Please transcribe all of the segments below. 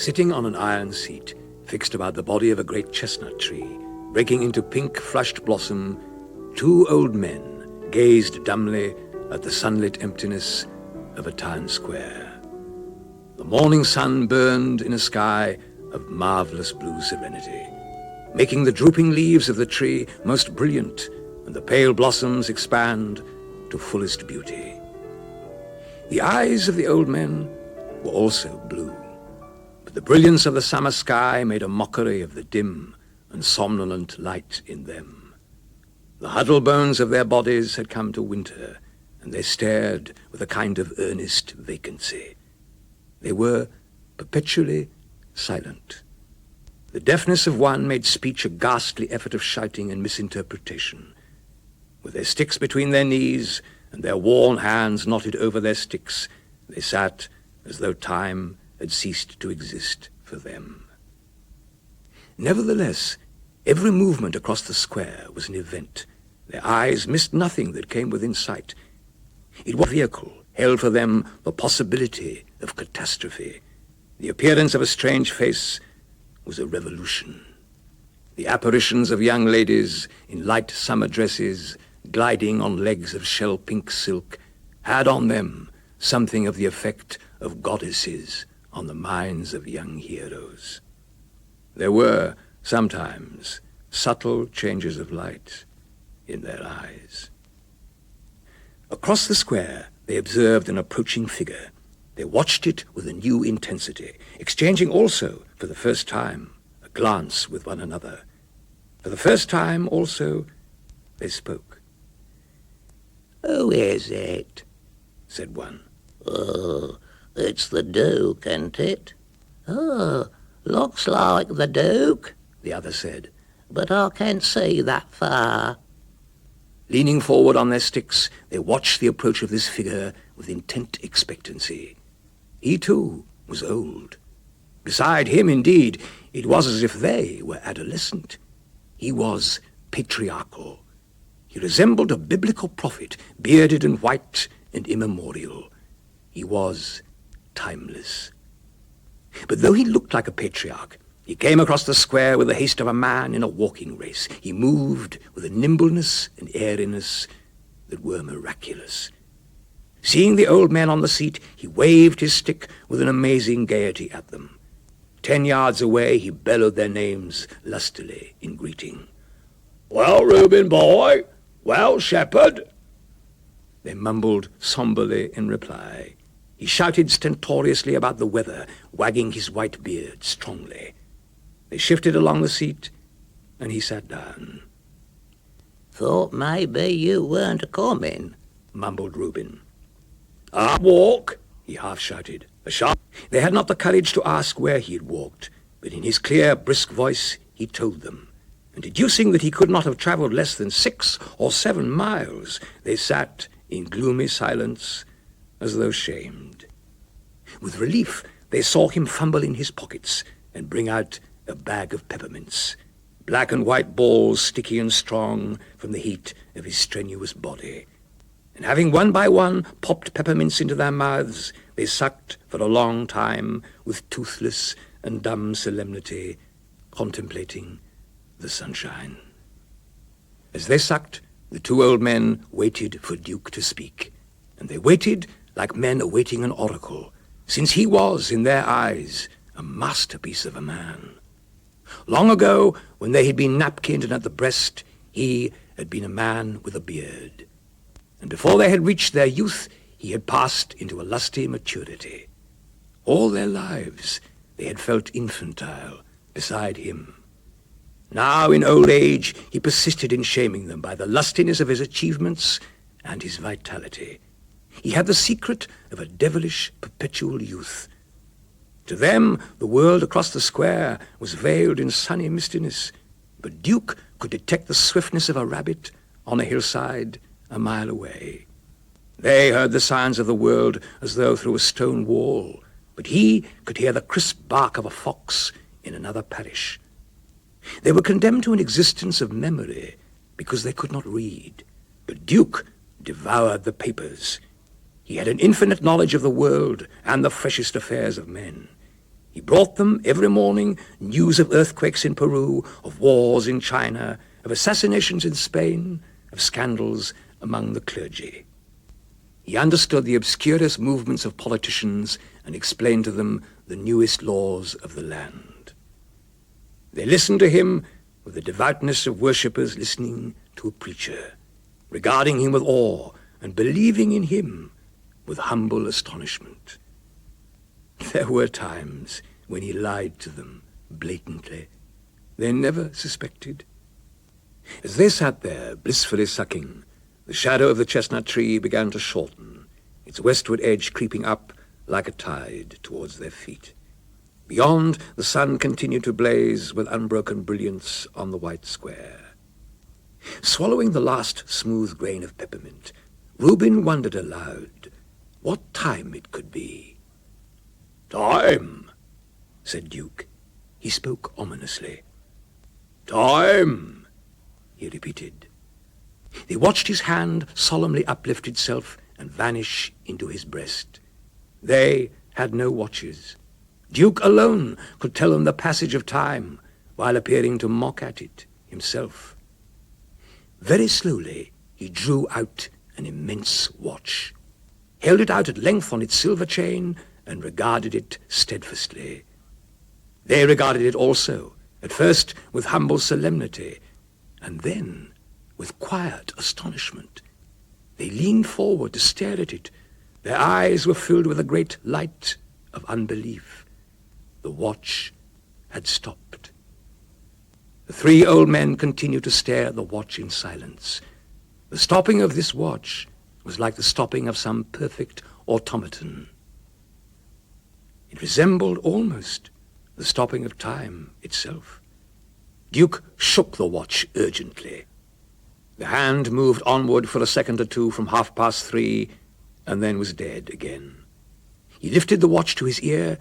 Sitting on an iron seat, fixed about the body of a great chestnut tree, breaking into pink, flushed blossom, two old men gazed dumbly at the sunlit emptiness of a town square. The morning sun burned in a sky of marvelous blue serenity, making the drooping leaves of the tree most brilliant and the pale blossoms expand to fullest beauty. The eyes of the old men were also blue, but the brilliance of the summer sky made a mockery of the dim and somnolent light in them. The huddled bones of their bodies had come to winter, and they stared with a kind of earnest vacancy. They were perpetually silent. The deafness of one made speech a ghastly effort of shouting and misinterpretation. With their sticks between their knees and their worn hands knotted over their sticks, they sat as though time had ceased to exist for them. Nevertheless, every movement across the square was an event. Their eyes missed nothing that came within sight. It was a vehicle, held for them the possibility of catastrophe. The appearance of a strange face was a revolution. The apparitions of young ladies in light summer dresses, gliding on legs of shell-pink silk, had on them something of the effect of goddesses on the minds of young heroes. There were, sometimes, subtle changes of light in their eyes. Across the square, they observed an approaching figure. They watched it with a new intensity, exchanging also, for the first time, a glance with one another. For the first time, also, they spoke. "Who is it?" said one. "Oh, it's the Duke, ain't it?" "Oh, looks like the Duke," the other said. "but I can't see that far." Leaning forward on their sticks, they watched the approach of this figure with intent expectancy. He, too, was old. Beside him, indeed, it was as if they were adolescent. He was patriarchal. He resembled a biblical prophet, bearded and white and immemorial. He was timeless. But though he looked like a patriarch, he came across the square with the haste of a man in a walking race. He moved with a nimbleness and airiness that were miraculous. Seeing the old men on the seat, he waved his stick with an amazing gaiety at them. 10 yards away, he bellowed their names lustily in greeting. "Well, Reuben boy, well, shepherd." They mumbled somberly in reply. He shouted stentoriously about the weather, wagging his white beard strongly. They shifted along the seat, and he sat down. "Thought maybe you weren't a-comin'," mumbled Reuben. "I walk," he half-shouted. They had not the courage to ask where he had walked, but in his clear, brisk voice he told them. And deducing that he could not have travelled less than 6 or 7 miles, they sat in gloomy silence, as though shamed. With relief, they saw him fumble in his pockets and bring out a bag of peppermints, black and white balls sticky and strong from the heat of his strenuous body. And having one by one popped peppermints into their mouths, they sucked for a long time with toothless and dumb solemnity, contemplating the sunshine. As they sucked, the two old men waited for Duke to speak, and they waited like men awaiting an oracle, since he was, in their eyes, a masterpiece of a man. Long ago, when they had been napkined and at the breast, he had been a man with a beard. And before they had reached their youth, he had passed into a lusty maturity. All their lives, they had felt infantile beside him. Now, in old age, he persisted in shaming them by the lustiness of his achievements and his vitality. He had the secret of a devilish, perpetual youth. To them, the world across the square was veiled in sunny mistiness, but Duke could detect the swiftness of a rabbit on a hillside a mile away. They heard the sounds of the world as though through a stone wall, but he could hear the crisp bark of a fox in another parish. They were condemned to an existence of memory because they could not read, but Duke devoured the papers. He had an infinite knowledge of the world and the freshest affairs of men. He brought them every morning news of earthquakes in Peru, of wars in China, of assassinations in Spain, of scandals among the clergy. He understood the obscurest movements of politicians and explained to them the newest laws of the land. They listened to him with the devoutness of worshippers listening to a preacher, regarding him with awe and believing in him with humble astonishment. There were times when he lied to them blatantly. They never suspected. As they sat there, blissfully sucking, the shadow of the chestnut tree began to shorten, its westward edge creeping up like a tide towards their feet. Beyond, the sun continued to blaze with unbroken brilliance on the white square. Swallowing the last smooth grain of peppermint, Reuben wondered aloud what time it could be. "Time," said Duke. He spoke ominously. "Time," he repeated. They watched his hand solemnly uplift itself and vanish into his breast. They had no watches. Duke alone could tell them the passage of time while appearing to mock at it himself. Very slowly he drew out an immense watch, held it out at length on its silver chain, and regarded it steadfastly. They regarded it also, at first with humble solemnity, and then with quiet astonishment. They leaned forward to stare at it. Their eyes were filled with a great light of unbelief. The watch had stopped. The three old men continued to stare at the watch in silence. The stopping of this watch was like the stopping of some perfect automaton. It resembled almost the stopping of time itself. Duke shook the watch urgently. The hand moved onward for a second or two from 3:30, and then was dead again. He lifted the watch to his ear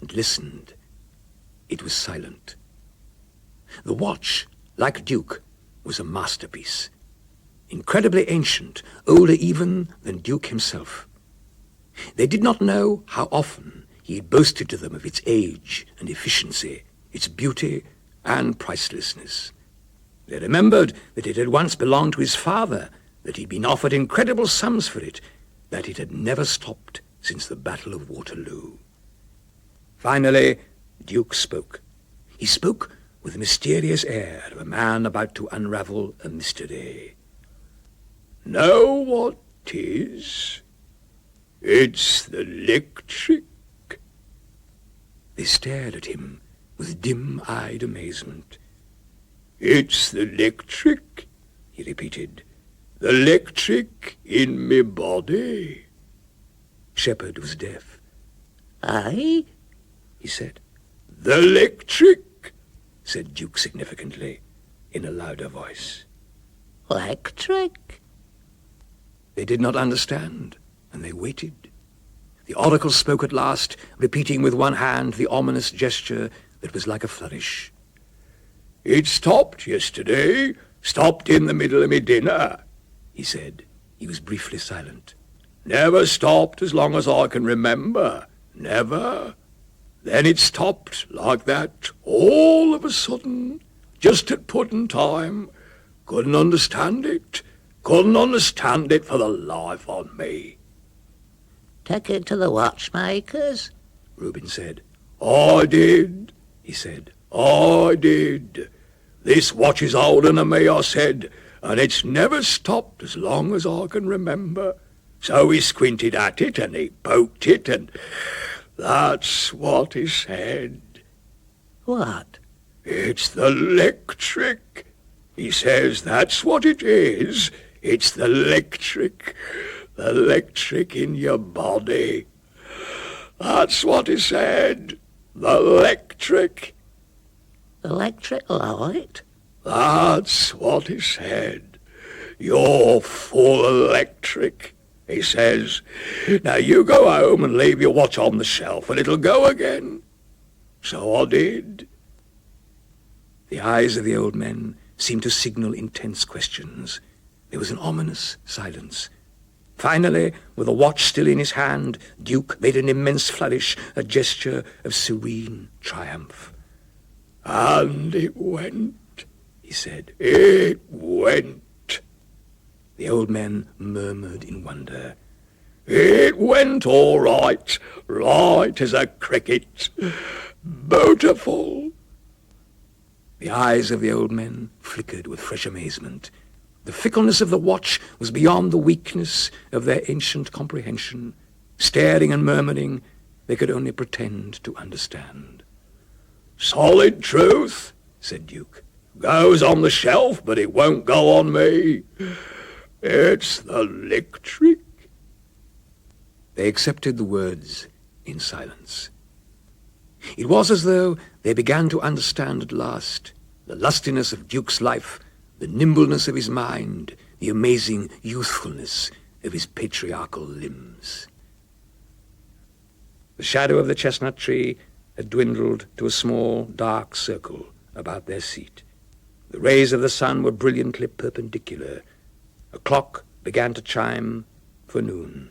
and listened. It was silent. The watch, like Duke, was a masterpiece, incredibly ancient, older even than Duke himself. They did not know how often he had boasted to them of its age and efficiency, its beauty and pricelessness. They remembered that it had once belonged to his father, that he'd been offered incredible sums for it, that it had never stopped since the Battle of Waterloo. Finally, Duke spoke. He spoke with the mysterious air of a man about to unravel a mystery. "Know what 'tis? It's the electric." They stared at him with dim-eyed amazement. "It's the electric," he repeated. "The electric in me body." Shepherd was deaf. "Aye?" he said. "The electric," said Duke significantly, in a louder voice. "Electric?" They did not understand, and they waited. The oracle spoke at last, repeating with one hand the ominous gesture that was like a flourish. "It stopped yesterday, stopped in the middle of me dinner," he said. He was briefly silent. "Never stopped as long as I can remember. Never. Then it stopped like that, all of a sudden, just at pudding time. Couldn't understand it. Couldn't understand it for the life on me." "Take it to the watchmakers?" Reuben said. "I did," he said. "I did. This watch is older than me," I said, "and it's never stopped as long as I can remember." So he squinted at it and he poked it, and that's what he said. "What?" "It's the electric," he says. "That's what it is. It's the electric in your body." That's what he said. The electric. "Electric light?" That's what he said. "You're full electric," he says. "Now you go home and leave your watch on the shelf and it'll go again." So I did. The eyes of the old men seemed to signal intense questions. There was an ominous silence. Finally, with the watch still in his hand, Duke made an immense flourish, a gesture of serene triumph. "And it went," he said. "It went." The old men murmured in wonder. "It went all right, right as a cricket. Beautiful." The eyes of the old men flickered with fresh amazement. The fickleness of the watch was beyond the weakness of their ancient comprehension. Staring and murmuring, they could only pretend to understand. "Solid truth," said Duke. "Goes on the shelf, but it won't go on me. It's the electric." They accepted the words in silence. It was as though they began to understand at last the lustiness of Duke's life, the nimbleness of his mind, the amazing youthfulness of his patriarchal limbs. The shadow of the chestnut tree had dwindled to a small, dark circle about their seat. The rays of the sun were brilliantly perpendicular. A clock began to chime for noon.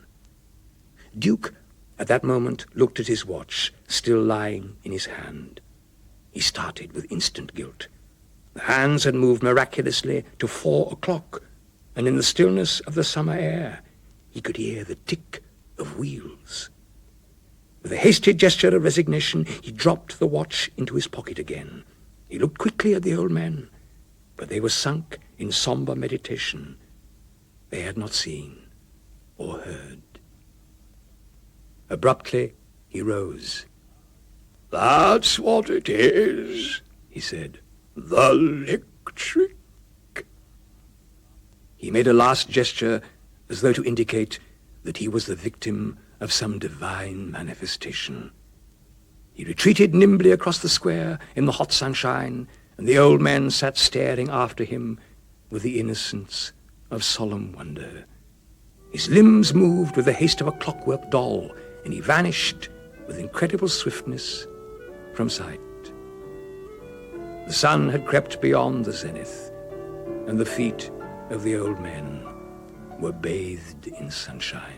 Duke, at that moment, looked at his watch, still lying in his hand. He started with instant guilt. The hands had moved miraculously to 4 o'clock, and in the stillness of the summer air, he could hear the tick of wheels. With a hasty gesture of resignation, he dropped the watch into his pocket again. He looked quickly at the old men, but they were sunk in somber meditation. They had not seen or heard. Abruptly, he rose. "That's what it is," he said. "The electric." He made a last gesture as though to indicate that he was the victim of some divine manifestation. He retreated nimbly across the square in the hot sunshine, and the old men sat staring after him with the innocence of solemn wonder. His limbs moved with the haste of a clockwork doll, and he vanished with incredible swiftness from sight. The sun had crept beyond the zenith, and the feet of the old men were bathed in sunshine.